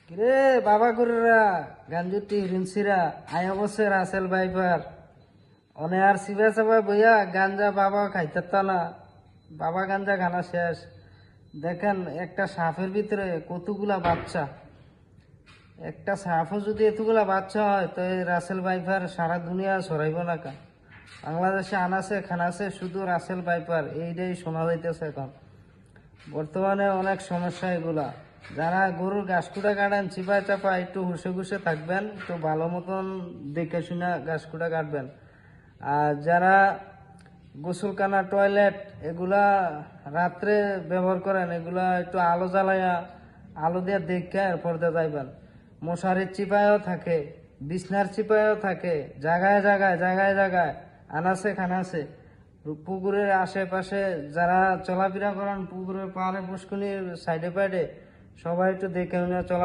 কিরে বাবা গুরুরা গাঞ্জুটি রিন্সিরা আয় অবশ্যই রাসেল ভাইপার অনে আর সিবা সাবা বইয়া গাঞ্জা বাবা খাইতে না। বাবা গাঞ্জা খানা শেষ। দেখেন একটা সাপের ভিতরে কতগুলা বাচ্চা, একটা সাপও যদি এতগুলা বাচ্চা হয় তো এই রাসেল ভাইপার সারা দুনিয়া ছড়াইব না কা। বাংলাদেশে আনাছে খানাছে শুধু রাসেল ভাইপার, এইটাই শোনা যাইতেছে এখন। বর্তমানে অনেক সমস্যা এগুলা। যারা গরুর ঘাসকুটা কাটেন চিপা চাপা একটু হুসে ঘুষে থাকবেন, একটু ভালো মতন দেখে শুনে ঘাসকুটা কাটবেন। আর যারা গোসলখানা টয়লেট এগুলা রাত্রে ব্যবহার করেন, এগুলা একটু আলো জ্বালাইয়া আলো দিয়ে দেখে এরপর দিয়ে যাইবেন। মশারির চিপায়ও থাকে, বিছনার চিপায়ও থাকে, জায়গায় জায়গায় জায়গায় জায়গায় আনাছে খানাছে। পুকুরের আশেপাশে যারা চলাফেরা করেন, পুকুরের পাড়ে পুষ্কনির সাইডে পাইডে সবাই একটু দেখে চলা